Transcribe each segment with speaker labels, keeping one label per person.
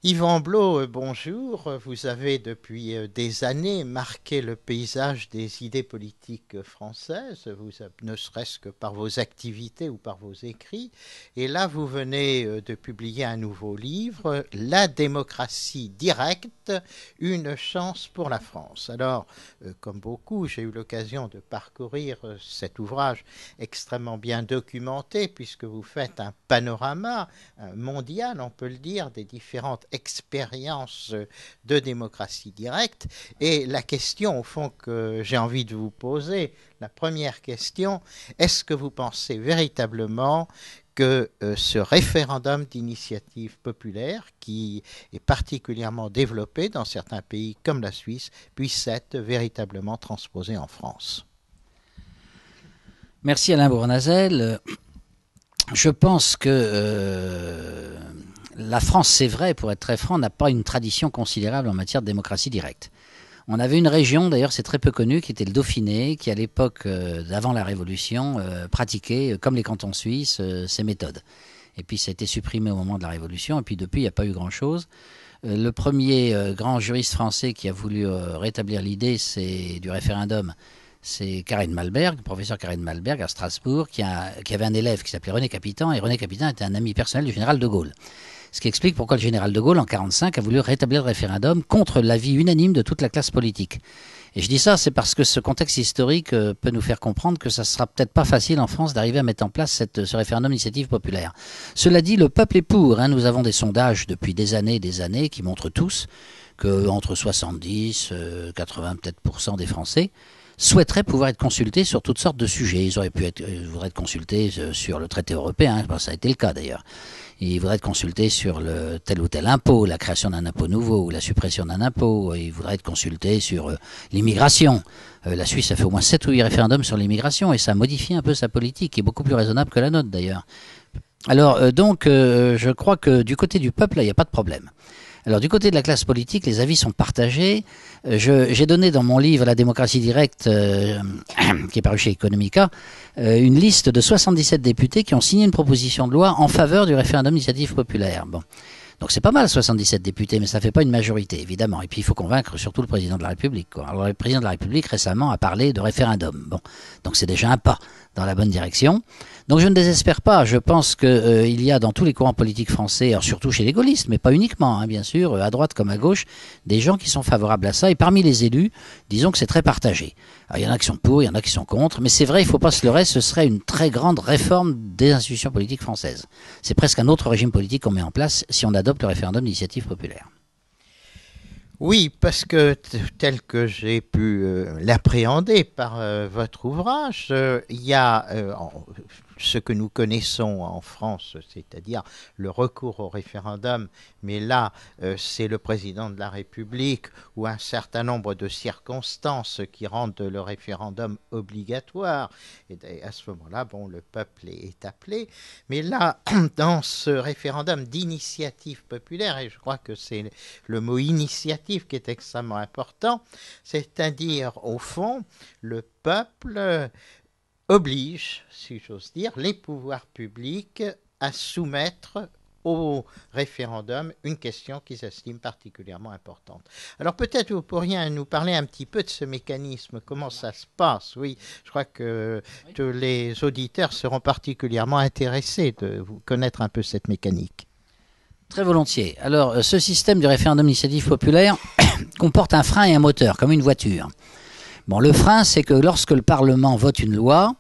Speaker 1: Yvan Blot, bonjour. Vous avez depuis des années marqué le paysage des idées politiques françaises, ne serait-ce que par vos activités ou par vos écrits. Et là, vous venez de publier un nouveau livre, La démocratie directe, une chance pour la France. Alors, comme beaucoup, j'ai eu l'occasion de parcourir cet ouvrage extrêmement bien documenté, puisque vous faites un panorama mondial, on peut le dire, des différentes expériences de démocratie directe. Et la question, au fond, que j'ai envie de vous poser, la première question, est-ce que vous pensez véritablement que ce référendum d'initiative populaire, qui est particulièrement développé dans certains pays comme la Suisse, puisse être véritablement transposé en France?
Speaker 2: Merci Alain Bournazel. Je pense que la France, c'est vrai, pour être très franc, n'a pas une tradition considérable en matière de démocratie directe. On avait une région, d'ailleurs c'est très peu connu, qui était le Dauphiné, qui à l'époque d'avant la Révolution pratiquait, comme les cantons suisses, ces méthodes. Et puis ça a été supprimé au moment de la Révolution, et puis depuis il n'y a pas eu grand-chose. Le premier grand juriste français qui a voulu rétablir l'idée du référendum, c'est Karine Malberg, le professeur Karine Malberg à Strasbourg, qui avait un élève qui s'appelait René Capitan, et René Capitan était un ami personnel du général de Gaulle. Ce qui explique pourquoi le général de Gaulle, en 1945, a voulu rétablir le référendum contre l'avis unanime de toute la classe politique. Et je dis ça, c'est parce que ce contexte historique peut nous faire comprendre que ça sera peut-être pas facile en France d'arriver à mettre en place ce référendum d'initiative populaire. Cela dit, le peuple est pour. Nous avons des sondages depuis des années qui montrent tous que entre 70, 80 peut-être % des Français souhaiteraient pouvoir être consultés sur toutes sortes de sujets. Ils voudraient être consultés sur le traité européen, ça a été le cas d'ailleurs. Ils voudraient être consultés sur tel ou tel impôt, la création d'un impôt nouveau ou la suppression d'un impôt. Ils voudraient être consultés sur l'immigration. La Suisse a fait au moins 7 ou 8 référendums sur l'immigration et ça a modifié un peu sa politique, qui est beaucoup plus raisonnable que la nôtre d'ailleurs. Alors je crois que du côté du peuple, là, il n'y a pas de problème. Alors du côté de la classe politique, les avis sont partagés. J'ai donné dans mon livre La démocratie directe, qui est paru chez Economica, une liste de 77 députés qui ont signé une proposition de loi en faveur du référendum d'initiative populaire. Bon. Donc c'est pas mal 77 députés, mais ça fait pas une majorité, évidemment. Et puis il faut convaincre surtout le président de la République, quoi. Alors le président de la République récemment a parlé de référendum. Bon, donc c'est déjà un pas dans la bonne direction. Donc je ne désespère pas. Je pense qu'il y a dans tous les courants politiques français, alors surtout chez les gaullistes, mais pas uniquement, bien sûr, à droite comme à gauche, des gens qui sont favorables à ça. Et parmi les élus, disons que c'est très partagé. Alors, il y en a qui sont pour, il y en a qui sont contre, mais c'est vrai, il ne faut pas se leurrer, ce serait une très grande réforme des institutions politiques françaises. C'est presque un autre régime politique qu'on met en place si on adopte le référendum d'initiative populaire.
Speaker 1: Oui, parce que tel que j'ai pu l'appréhender par votre ouvrage, il y a ce que nous connaissons en France, c'est-à-dire le recours au référendum, mais là, c'est le président de la République ou un certain nombre de circonstances qui rendent le référendum obligatoire. Et à ce moment-là, bon, le peuple est appelé. Mais là, dans ce référendum d'initiative populaire, et je crois que c'est le mot initiative qui est extrêmement important, c'est-à-dire, au fond, le peuple oblige, si j'ose dire, les pouvoirs publics à soumettre au référendum une question qu'ils estiment particulièrement importante. Alors peut-être vous pourriez nous parler un petit peu de ce mécanisme, comment ça se passe. Oui, je crois que tous les auditeurs seront particulièrement intéressés de vous connaître un peu cette mécanique.
Speaker 2: Très volontiers. Alors, ce système du référendum d'initiative populaire comporte un frein et un moteur, comme une voiture. Bon, le frein, c'est que lorsque le Parlement vote une loi,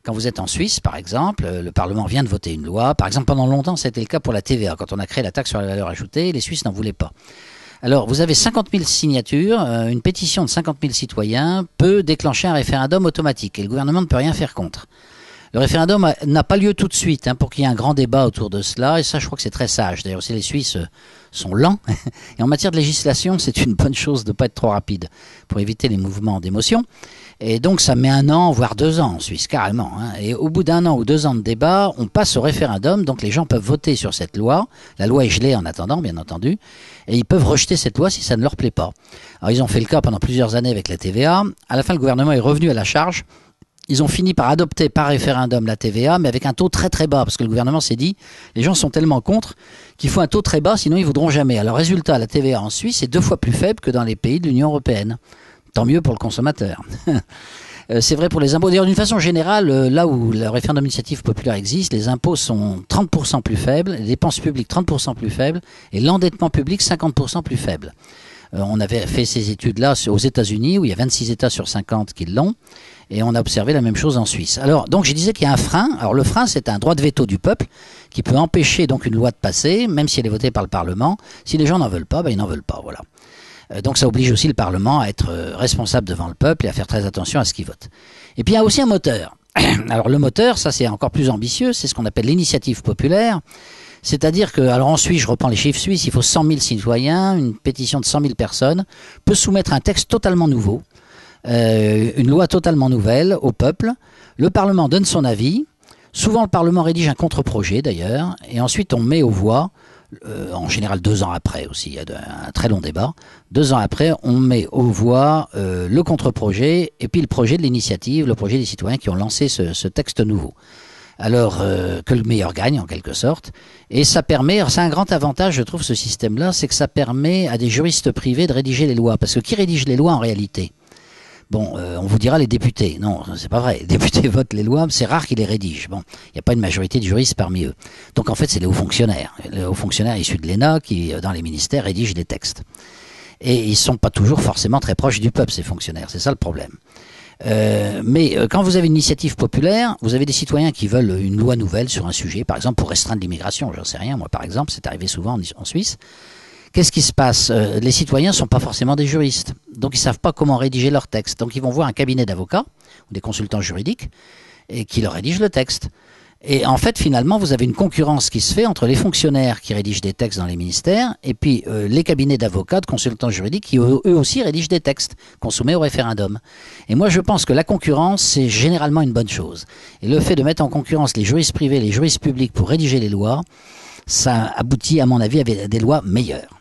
Speaker 2: quand vous êtes en Suisse, par exemple, le Parlement vient de voter une loi. Par exemple, pendant longtemps, c'était le cas pour la TVA. Quand on a créé la taxe sur la valeur ajoutée, les Suisses n'en voulaient pas. Alors, vous avez 50 000 signatures, une pétition de 50 000 citoyens peut déclencher un référendum automatique et le gouvernement ne peut rien faire contre. Le référendum n'a pas lieu tout de suite pour qu'il y ait un grand débat autour de cela, et ça je crois que c'est très sage. D'ailleurs, si les Suisses sont lents, et en matière de législation, c'est une bonne chose de ne pas être trop rapide pour éviter les mouvements d'émotion. Et donc ça met 1 an, voire 2 ans en Suisse, carrément. Et au bout d'1 an ou 2 ans de débat, on passe au référendum, donc les gens peuvent voter sur cette loi. La loi est gelée en attendant, bien entendu, et ils peuvent rejeter cette loi si ça ne leur plaît pas. Alors ils ont fait le cas pendant plusieurs années avec la TVA. À la fin, le gouvernement est revenu à la charge ils ont fini par adopter par référendum la TVA, mais avec un taux très très bas, parce que le gouvernement s'est dit, les gens sont tellement contre qu'il faut un taux très bas, sinon ils ne voudront jamais. Alors résultat, la TVA en Suisse est 2 fois plus faible que dans les pays de l'Union européenne. Tant mieux pour le consommateur. C'est vrai pour les impôts. D'ailleurs, d'une façon générale, là où le référendum d'initiative populaire existe, les impôts sont 30% plus faibles, les dépenses publiques 30% plus faibles, et l'endettement public 50% plus faible. On avait fait ces études-là aux États-Unis, où il y a 26 États sur 50 qui l'ont, et on a observé la même chose en Suisse. Alors, donc, je disais qu'il y a un frein. Alors, le frein, c'est un droit de veto du peuple qui peut empêcher donc une loi de passer, même si elle est votée par le Parlement. Si les gens n'en veulent pas, ben, ils n'en veulent pas, voilà. Donc ça oblige aussi le Parlement à être responsable devant le peuple et à faire très attention à ce qu'il vote. Et puis il y a aussi un moteur. Alors le moteur, ça c'est encore plus ambitieux, c'est ce qu'on appelle l'initiative populaire. C'est-à-dire que, alors en Suisse, je reprends les chiffres suisses, il faut 100 000 citoyens, une pétition de 100 000 personnes, peut soumettre un texte totalement nouveau, une loi totalement nouvelle au peuple. Le Parlement donne son avis. Souvent le Parlement rédige un contre-projet d'ailleurs, et ensuite on met aux voix. En général 2 ans après aussi, il y a un très long débat. 2 ans après, on met aux voix le contre-projet et puis le projet de l'initiative, le projet des citoyens qui ont lancé ce texte nouveau. Alors que le meilleur gagne en quelque sorte. Et ça permet, c'est un grand avantage je trouve ce système-là, c'est que ça permet à des juristes privés de rédiger les lois. Parce que qui rédige les lois en réalité ? Bon, on vous dira les députés. Non, c'est pas vrai. Les députés votent les lois, c'est rare qu'ils les rédigent. Bon, il n'y a pas une majorité de juristes parmi eux. Donc en fait, c'est les hauts fonctionnaires. Les hauts fonctionnaires issus de l'ENA qui, dans les ministères, rédigent des textes. Et ils ne sont pas toujours forcément très proches du peuple, ces fonctionnaires. C'est ça le problème. Mais quand vous avez une initiative populaire, vous avez des citoyens qui veulent une loi nouvelle sur un sujet, par exemple pour restreindre l'immigration. J'en sais rien, moi par exemple, c'est arrivé souvent en Suisse. Qu'est-ce qui se passe ? Les citoyens ne sont pas forcément des juristes, donc ils ne savent pas comment rédiger leur texte. Donc ils vont voir un cabinet d'avocats ou des consultants juridiques et qui leur rédigent le texte. Et en fait, finalement, vous avez une concurrence qui se fait entre les fonctionnaires qui rédigent des textes dans les ministères et puis les cabinets d'avocats, de consultants juridiques qui eux aussi rédigent des textes qu'on soumet au référendum. Et moi, je pense que la concurrence, c'est généralement une bonne chose. Et le fait de mettre en concurrence les juristes privés et les juristes publics pour rédiger les lois, ça aboutit, à mon avis, à des lois meilleures.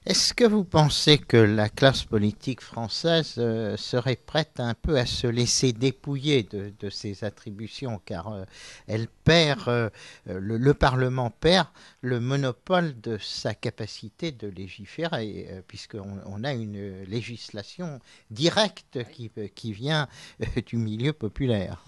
Speaker 1: Est-ce que vous pensez que la classe politique française serait prête un peu à se laisser dépouiller de ses attributions, car elle perd, le Parlement perd le monopole de sa capacité de légiférer, puisqu'on a une législation directe qui vient du milieu populaire?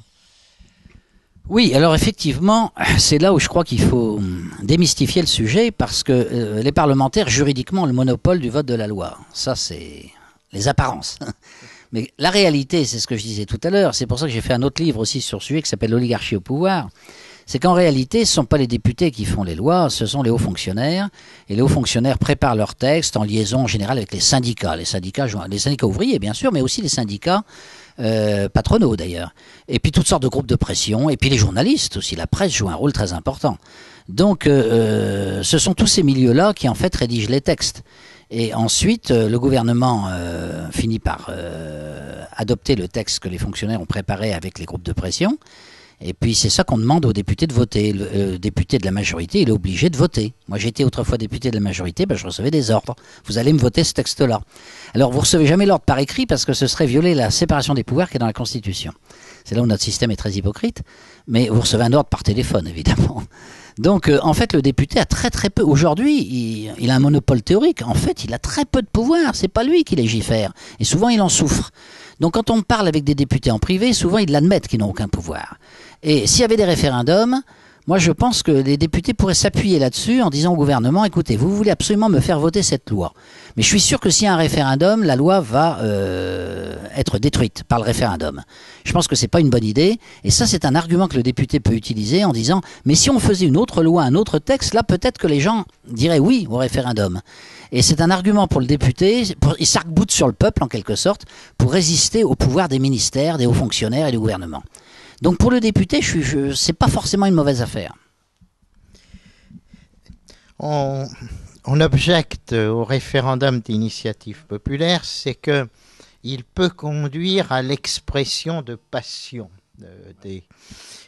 Speaker 2: Oui, alors effectivement, c'est là où je crois qu'il faut démystifier le sujet parce que les parlementaires, juridiquement, ont le monopole du vote de la loi. Ça, c'est les apparences. Mais la réalité, c'est ce que je disais tout à l'heure, c'est pour ça que j'ai fait un autre livre aussi sur ce sujet qui s'appelle L'oligarchie au pouvoir. C'est qu'en réalité, ce ne sont pas les députés qui font les lois, ce sont les hauts fonctionnaires. Et les hauts fonctionnaires préparent leurs textes en liaison en général avec les syndicats. Les syndicats ouvriers, bien sûr, mais aussi les syndicats patronaux d'ailleurs. Et puis toutes sortes de groupes de pression. Et puis les journalistes aussi. La presse joue un rôle très important. Donc ce sont tous ces milieux-là qui en fait rédigent les textes. Et ensuite, le gouvernement finit par adopter le texte que les fonctionnaires ont préparé avec les groupes de pression. Et puis c'est ça qu'on demande aux députés de voter. Le député de la majorité, il est obligé de voter. Moi j'étais autrefois député de la majorité, je recevais des ordres. Vous allez me voter ce texte-là. Alors vous recevez jamais l'ordre par écrit parce que ce serait violer la séparation des pouvoirs qui est dans la Constitution. C'est là où notre système est très hypocrite. Mais vous recevez un ordre par téléphone, évidemment. Donc en fait le député a très très peu. Aujourd'hui il a un monopole théorique. En fait il a très peu de pouvoir. C'est pas lui qui légifère. Et souvent il en souffre. Donc quand on parle avec des députés en privé, souvent ils l'admettent qu'ils n'ont aucun pouvoir. Et s'il y avait des référendums, moi je pense que les députés pourraient s'appuyer là-dessus en disant au gouvernement, écoutez, vous voulez absolument me faire voter cette loi. Mais je suis sûr que s'il y a un référendum, la loi va être détruite par le référendum. Je pense que c'est pas une bonne idée. Et ça, c'est un argument que le député peut utiliser en disant, mais si on faisait une autre loi, un autre texte, là peut-être que les gens diraient oui au référendum. Et c'est un argument pour le député, il s'arc-boute sur le peuple en quelque sorte, pour résister au pouvoir des ministères, des hauts fonctionnaires et du gouvernement. Donc pour le député, c'est pas forcément une mauvaise affaire.
Speaker 1: On objecte au référendum d'initiative populaire, c'est qu'il peut conduire à l'expression de passion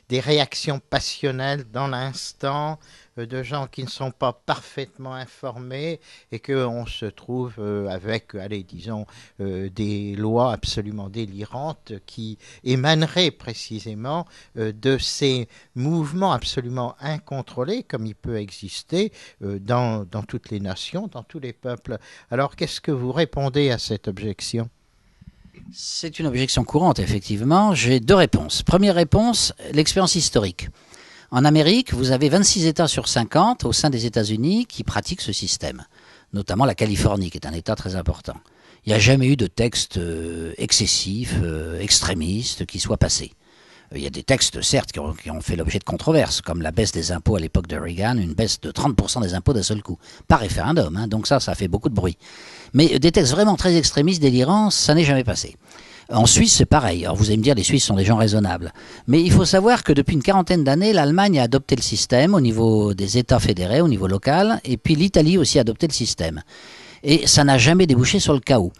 Speaker 1: des réactions passionnelles dans l'instant, de gens qui ne sont pas parfaitement informés et qu'on se trouve avec, allez, disons, des lois absolument délirantes qui émaneraient précisément de ces mouvements absolument incontrôlés, comme il peut exister dans toutes les nations, dans tous les peuples. Alors, qu'est-ce que vous répondez à cette objection ?
Speaker 2: C'est une objection courante, effectivement. J'ai deux réponses. Première réponse, l'expérience historique. En Amérique, vous avez 26 États sur 50 au sein des États-Unis qui pratiquent ce système, notamment la Californie, qui est un État très important. Il n'y a jamais eu de texte excessif, extrémiste, qui soit passé. Il y a des textes, certes, qui ont fait l'objet de controverses, comme la baisse des impôts à l'époque de Reagan, une baisse de 30% des impôts d'un seul coup, par référendum, hein, donc ça a fait beaucoup de bruit. Mais des textes vraiment très extrémistes, délirants, ça n'est jamais passé. En Suisse, c'est pareil. Alors vous allez me dire, les Suisses sont des gens raisonnables. Mais il faut savoir que depuis une quarantaine d'années, l'Allemagne a adopté le système au niveau des États fédérés, au niveau local, et puis l'Italie aussi a adopté le système. Et ça n'a jamais débouché sur le chaos.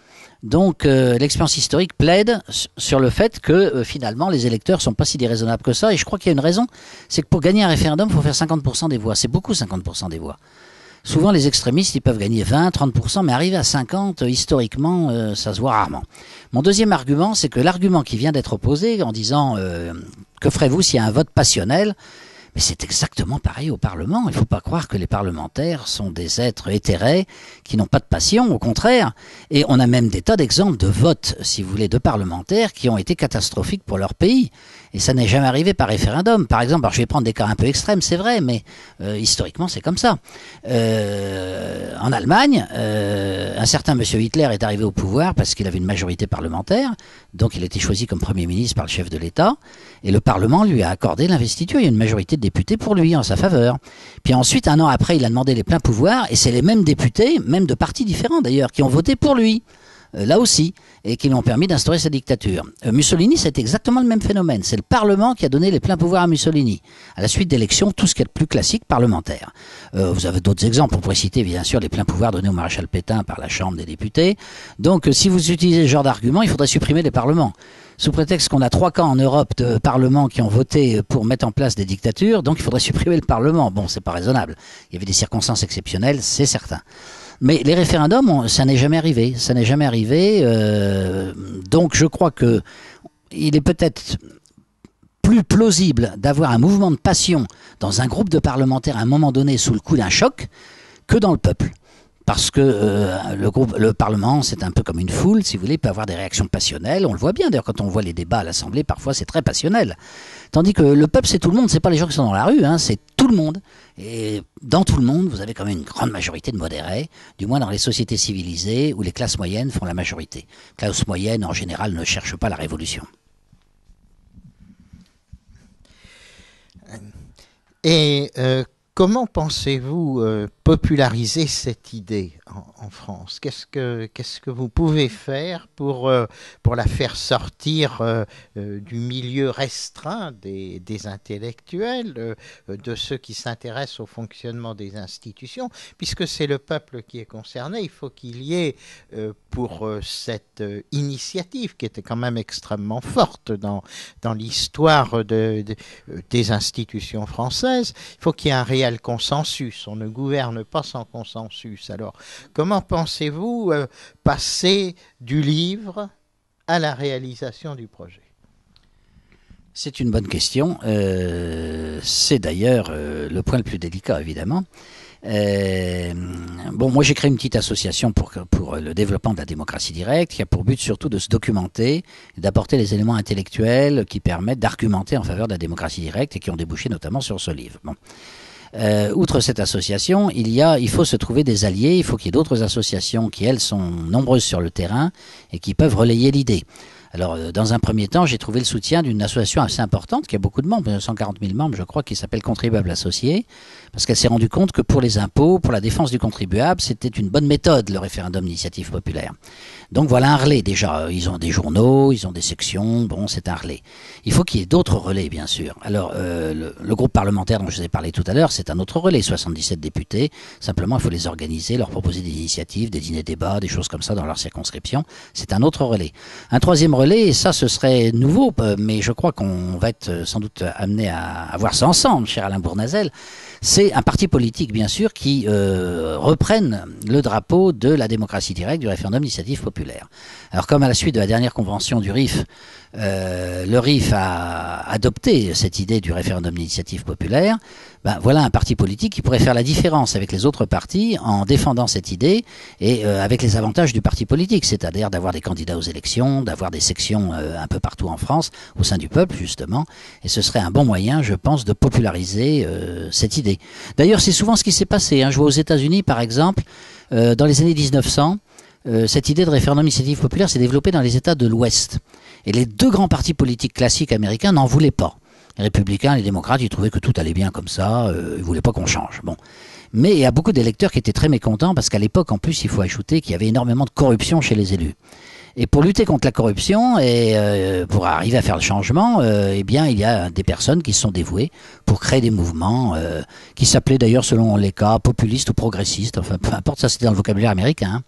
Speaker 2: Donc l'expérience historique plaide sur le fait que finalement les électeurs sont pas si déraisonnables que ça. Et je crois qu'il y a une raison, c'est que pour gagner un référendum, il faut faire 50% des voix. C'est beaucoup 50% des voix. Souvent les extrémistes, ils peuvent gagner 20, 30%, mais arriver à 50, historiquement, ça se voit rarement. Mon deuxième argument, c'est que l'argument qui vient d'être opposé en disant que ferez-vous s'il y a un vote passionnel ? Mais c'est exactement pareil au Parlement. Il ne faut pas croire que les parlementaires sont des êtres éthérés qui n'ont pas de passion, au contraire. Et on a même des tas d'exemples de votes, si vous voulez, de parlementaires qui ont été catastrophiques pour leur pays. Et ça n'est jamais arrivé par référendum. Par exemple, alors je vais prendre des cas un peu extrêmes, c'est vrai, mais historiquement c'est comme ça. En Allemagne, un certain monsieur Hitler est arrivé au pouvoir parce qu'il avait une majorité parlementaire, donc il a été choisi comme Premier ministre par le chef de l'État, et le Parlement lui a accordé l'investiture. Il y a une majorité de députés pour lui, en sa faveur. Puis ensuite, un an après, il a demandé les pleins pouvoirs, et c'est les mêmes députés, même de partis différents d'ailleurs, qui ont voté pour lui. Là aussi, et qui lui ont permis d'instaurer sa dictature. Mussolini, c'est exactement le même phénomène. C'est le Parlement qui a donné les pleins pouvoirs à Mussolini, à la suite d'élections, tout ce qui est le plus classique parlementaire. Vous avez d'autres exemples, on pourrait citer bien sûr les pleins pouvoirs donnés au maréchal Pétain par la Chambre des députés. Donc si vous utilisez ce genre d'argument, il faudrait supprimer les parlements. Sous prétexte qu'on a 3 camps en Europe de parlements qui ont voté pour mettre en place des dictatures, donc il faudrait supprimer le Parlement. Bon, c'est pas raisonnable. Il y avait des circonstances exceptionnelles, c'est certain. Mais les référendums, ça n'est jamais arrivé. Ça n'est jamais arrivé. Donc je crois que il est peut-être plus plausible d'avoir un mouvement de passion dans un groupe de parlementaires à un moment donné sous le coup d'un choc que dans le peuple. Parce que le Parlement, c'est un peu comme une foule, si vous voulez, il peut avoir des réactions passionnelles. On le voit bien, d'ailleurs, quand on voit les débats à l'Assemblée, parfois c'est très passionnel. Tandis que le peuple, c'est tout le monde, c'est pas les gens qui sont dans la rue, hein, c'est tout le monde. Et dans tout le monde, vous avez quand même une grande majorité de modérés, du moins dans les sociétés civilisées où les classes moyennes font la majorité. Les classes moyennes, en général, ne cherchent pas la révolution.
Speaker 1: Et comment pensez-vous populariser cette idée en France ? Qu'est-ce que vous pouvez faire pour la faire sortir du milieu restreint des intellectuels, de ceux qui s'intéressent au fonctionnement des institutions, puisque c'est le peuple qui est concerné. Il faut qu'il y ait pour cette initiative qui était quand même extrêmement forte dans l'histoire des institutions françaises, il faut qu'il y ait un réel consensus. On ne gouverne pas sans consensus. Alors, comment pensez-vous passer du livre à la réalisation du projet ?
Speaker 2: C'est une bonne question. C'est d'ailleurs le point le plus délicat, évidemment. Moi j'ai créé une petite association pour le développement de la démocratie directe qui a pour but surtout de se documenter et d'apporter les éléments intellectuels qui permettent d'argumenter en faveur de la démocratie directe et qui ont débouché notamment sur ce livre. Bon. Outre cette association, il faut se trouver des alliés, il faut qu'il y ait d'autres associations qui, elles, sont nombreuses sur le terrain et qui peuvent relayer l'idée. Alors, dans un premier temps, j'ai trouvé le soutien d'une association assez importante qui a beaucoup de membres, 140 000 membres, je crois, qui s'appelle Contribuables Associés, parce qu'elle s'est rendue compte que pour les impôts, pour la défense du contribuable, c'était une bonne méthode, le référendum d'initiative populaire. Donc voilà un relais déjà. Ils ont des journaux, ils ont des sections, bon, c'est un relais. Il faut qu'il y ait d'autres relais, bien sûr. Alors, le groupe parlementaire dont je vous ai parlé tout à l'heure, c'est un autre relais, 77 députés. Simplement, il faut les organiser, leur proposer des initiatives, des dîners-débats, des choses comme ça dans leur circonscription. C'est un autre relais. Un troisième relais, relais, et ça ce serait nouveau, mais je crois qu'on va être sans doute amené à voir ça ensemble, cher Alain Bournazel. C'est un parti politique, bien sûr, qui reprenne le drapeau de la démocratie directe, du référendum d'initiative populaire. Alors, comme à la suite de la dernière convention du RIF, le RIF a adopté cette idée du référendum d'initiative populaire, ben, voilà un parti politique qui pourrait faire la différence avec les autres partis en défendant cette idée et avec les avantages du parti politique, c'est-à-dire d'avoir des candidats aux élections, d'avoir des sections un peu partout en France, au sein du peuple, justement. Et ce serait un bon moyen, je pense, de populariser cette idée. D'ailleurs, c'est souvent ce qui s'est passé. Hein. Je vois aux États-Unis, par exemple, dans les années 1900, cette idée de référendum d'initiative populaire s'est développée dans les États de l'Ouest. Et les deux grands partis politiques classiques américains n'en voulaient pas. Les républicains, les démocrates, ils trouvaient que tout allait bien comme ça, ils voulaient pas qu'on change. Bon. Mais il y a beaucoup d'électeurs qui étaient très mécontents parce qu'à l'époque, en plus, il faut ajouter qu'il y avait énormément de corruption chez les élus. Et pour lutter contre la corruption et pour arriver à faire le changement, eh bien, il y a des personnes qui se sont dévouées pour créer des mouvements qui s'appelaient d'ailleurs, selon les cas, populistes ou progressistes. Enfin, peu importe, ça c'était dans le vocabulaire américain. Hein.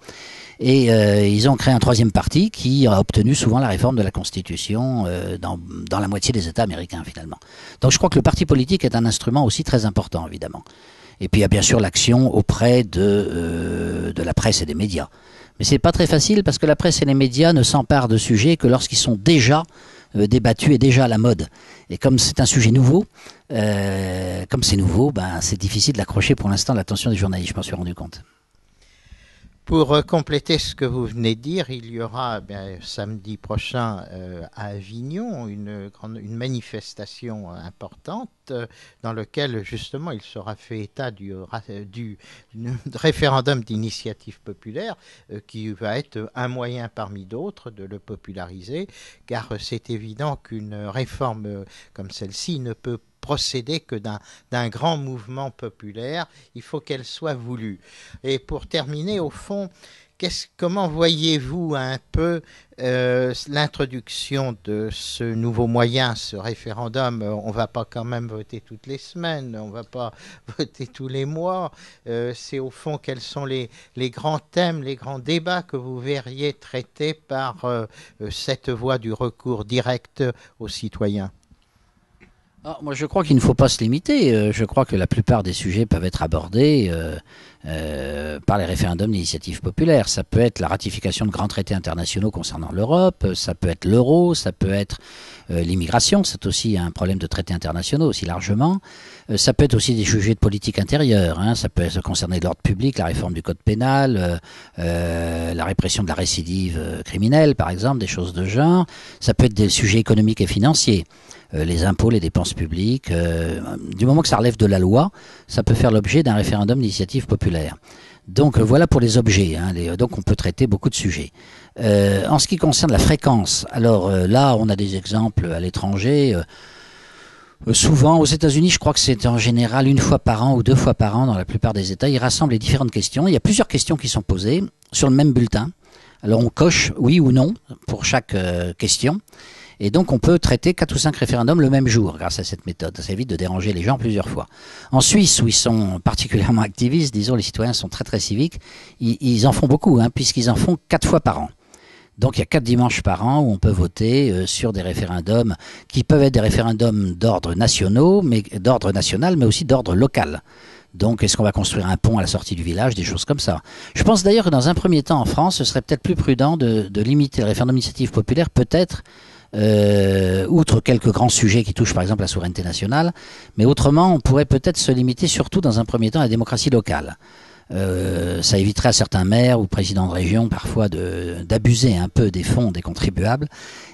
Speaker 2: Et ils ont créé un troisième parti qui a obtenu souvent la réforme de la Constitution dans la moitié des États américains, finalement. Donc je crois que le parti politique est un instrument aussi très important, évidemment. Et puis il y a bien sûr l'action auprès de la presse et des médias. Mais c'est pas très facile parce que la presse et les médias ne s'emparent de sujets que lorsqu'ils sont déjà débattus et déjà à la mode. Et comme c'est un sujet nouveau, ben, c'est difficile d'accrocher pour l'instant l'attention des journalistes, je m'en suis rendu compte.
Speaker 1: Pour compléter ce que vous venez de dire, il y aura samedi prochain à Avignon une manifestation importante dans laquelle justement il sera fait état du référendum d'initiative populaire qui va être un moyen parmi d'autres de le populariser, car c'est évident qu'une réforme comme celle-ci ne peut procéder que d'un grand mouvement populaire, il faut qu'elle soit voulue. Et pour terminer, au fond, comment voyez-vous un peu l'introduction de ce nouveau moyen, ce référendum? On ne va pas quand même voter toutes les semaines, on ne va pas voter tous les mois. C'est au fond quels sont les grands thèmes, les grands débats que vous verriez traités par cette voie du recours direct aux citoyens?
Speaker 2: Moi, je crois qu'il ne faut pas se limiter. Je crois que la plupart des sujets peuvent être abordés par les référendums d'initiative populaire. Ça peut être la ratification de grands traités internationaux concernant l'Europe, ça peut être l'euro, ça peut être l'immigration, c'est aussi un problème de traités internationaux aussi largement. Ça peut être aussi des sujets de politique intérieure, hein. Ça peut concerner l'ordre public, la réforme du code pénal, la répression de la récidive criminelle, par exemple, des choses de genre. Ça peut être des sujets économiques et financiers. Les impôts, les dépenses publiques, du moment que ça relève de la loi, ça peut faire l'objet d'un référendum d'initiative populaire. Donc voilà pour les objets, hein, donc on peut traiter beaucoup de sujets. En ce qui concerne la fréquence, alors là on a des exemples à l'étranger. Souvent aux États-Unis, je crois que c'est en général une fois par an ou 2 fois par an dans la plupart des États. Ils rassemblent les différentes questions. Il y a plusieurs questions qui sont posées sur le même bulletin. Alors on coche oui ou non pour chaque question. Et donc on peut traiter 4 ou 5 référendums le même jour grâce à cette méthode. Ça évite de déranger les gens plusieurs fois. En Suisse, où ils sont particulièrement activistes, disons les citoyens sont très très civiques, ils en font beaucoup, hein, puisqu'ils en font 4 fois par an. Donc il y a 4 dimanches par an où on peut voter sur des référendums qui peuvent être des référendums d'ordre national, mais aussi d'ordre local. Donc, est-ce qu'on va construire un pont à la sortie du village, des choses comme ça. Je pense d'ailleurs que dans un premier temps en France, ce serait peut-être plus prudent de limiter le référendum d'initiative populaire, peut-être outre quelques grands sujets qui touchent par exemple la souveraineté nationale, mais autrement on pourrait peut-être se limiter surtout dans un premier temps à la démocratie locale. Ça éviterait à certains maires ou présidents de région parfois d'abuser un peu des fonds des contribuables,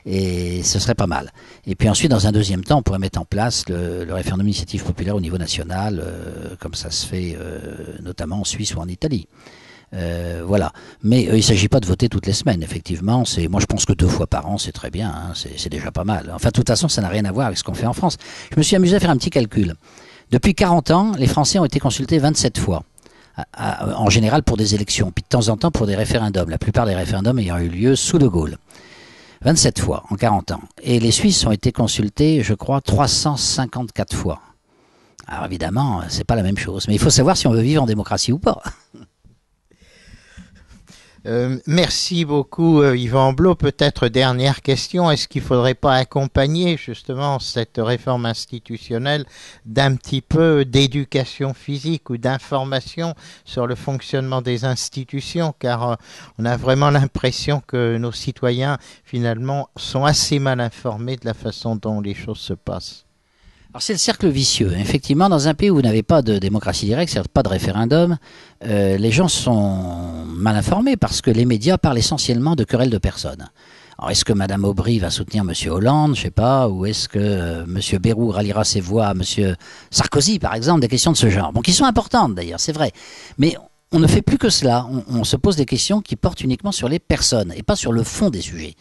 Speaker 2: et ce serait pas mal. Et puis ensuite, dans un deuxième temps, on pourrait mettre en place le référendum d'initiative populaire au niveau national, comme ça se fait notamment en Suisse ou en Italie. Voilà. Mais il ne s'agit pas de voter toutes les semaines, effectivement. Moi, je pense que 2 fois par an, c'est très bien. Hein, c'est déjà pas mal. Enfin, de toute façon, ça n'a rien à voir avec ce qu'on fait en France. Je me suis amusé à faire un petit calcul. Depuis 40 ans, les Français ont été consultés 27 fois. En général pour des élections, puis de temps en temps pour des référendums. La plupart des référendums ayant eu lieu sous De Gaulle. 27 fois en 40 ans. Et les Suisses ont été consultés, je crois, 354 fois. Alors évidemment, c'est pas la même chose. Mais il faut savoir si on veut vivre en démocratie ou pas.
Speaker 1: Merci beaucoup Yvan Blot. Peut-être dernière question, est-ce qu'il ne faudrait pas accompagner justement cette réforme institutionnelle d'un petit peu d'éducation physique ou d'information sur le fonctionnement des institutions, car on a vraiment l'impression que nos citoyens finalement sont assez mal informés de la façon dont les choses se passent.
Speaker 2: Alors c'est le cercle vicieux. Effectivement, dans un pays où vous n'avez pas de démocratie directe, c'est-à-dire pas de référendum, les gens sont mal informés parce que les médias parlent essentiellement de querelles de personnes. Alors est-ce que Madame Aubry va soutenir M. Hollande, je sais pas, ou est-ce que M. Bayrou ralliera ses voix à M. Sarkozy, par exemple, des questions de ce genre. Bon, qui sont importantes d'ailleurs, c'est vrai. Mais on ne fait plus que cela. On se pose des questions qui portent uniquement sur les personnes et pas sur le fond des sujets.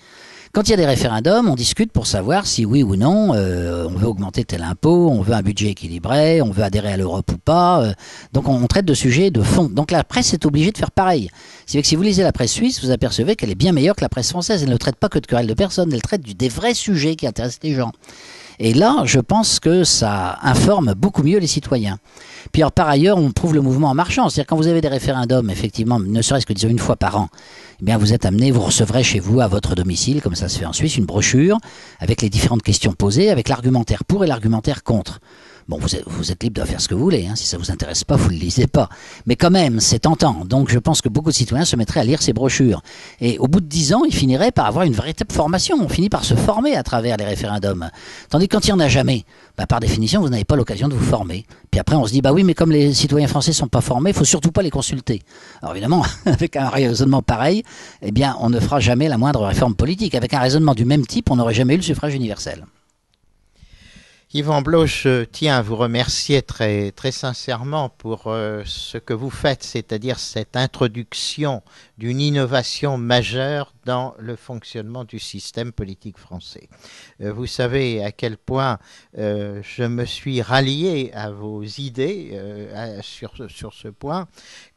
Speaker 2: Quand il y a des référendums, on discute pour savoir si oui ou non on veut augmenter tel impôt, on veut un budget équilibré, on veut adhérer à l'Europe ou pas. Donc on traite de sujets de fond. Donc la presse est obligée de faire pareil. C'est que si vous lisez la presse suisse, vous apercevez qu'elle est bien meilleure que la presse française. Elle ne traite pas que de querelles de personnes, elle traite des vrais sujets qui intéressent les gens. Et là, je pense que ça informe beaucoup mieux les citoyens. Puis alors, par ailleurs, on prouve le mouvement en marchant. C'est-à-dire quand vous avez des référendums, effectivement, ne serait-ce que disons une fois par an, eh bien vous êtes amené, vous recevrez chez vous, à votre domicile, comme ça se fait en Suisse, une brochure avec les différentes questions posées, avec l'argumentaire pour et l'argumentaire contre. Bon, vous êtes libre de faire ce que vous voulez, hein. Si ça vous intéresse pas, vous le lisez pas. Mais quand même, c'est tentant. Donc je pense que beaucoup de citoyens se mettraient à lire ces brochures. Et au bout de 10 ans, ils finiraient par avoir une véritable formation. On finit par se former à travers les référendums. Tandis que quand il n'y en a jamais, par définition, vous n'avez pas l'occasion de vous former. Puis après, on se dit, bah oui, mais comme les citoyens français sont pas formés, il faut surtout pas les consulter. Alors évidemment, avec un raisonnement pareil, eh bien, on ne fera jamais la moindre réforme politique. Avec un raisonnement du même type, on n'aurait jamais eu le suffrage universel.
Speaker 1: Yvan Blot, je tiens à vous remercier très, très sincèrement pour ce que vous faites, c'est-à-dire cette introduction d'une innovation majeure dans le fonctionnement du système politique français. Vous savez à quel point je me suis rallié à vos idées sur ce point,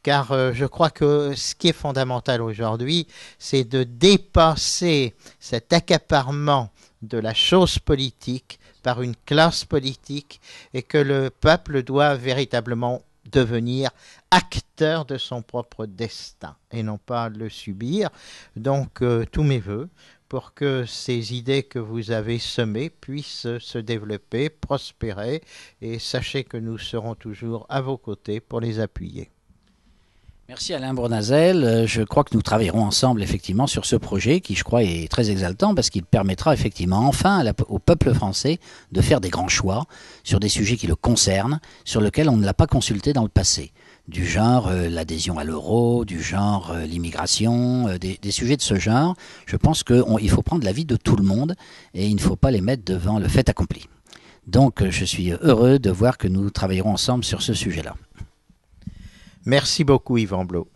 Speaker 1: car je crois que ce qui est fondamental aujourd'hui, c'est de dépasser cet accaparement de la chose politique par une classe politique et que le peuple doit véritablement devenir acteur de son propre destin et non pas le subir. Donc tous mes vœux pour que ces idées que vous avez semées puissent se développer, prospérer, et sachez que nous serons toujours à vos côtés pour les appuyer.
Speaker 2: Merci Alain Bournazel. Je crois que nous travaillerons ensemble effectivement sur ce projet qui, je crois, est très exaltant parce qu'il permettra effectivement enfin au peuple français de faire des grands choix sur des sujets qui le concernent, sur lesquels on ne l'a pas consulté dans le passé. Du genre l'adhésion à l'euro, du genre l'immigration, des sujets de ce genre. Je pense qu'il faut prendre l'avis de tout le monde et il ne faut pas les mettre devant le fait accompli. Donc je suis heureux de voir que nous travaillerons ensemble sur ce sujet-là.
Speaker 1: Merci beaucoup Yvan Blot.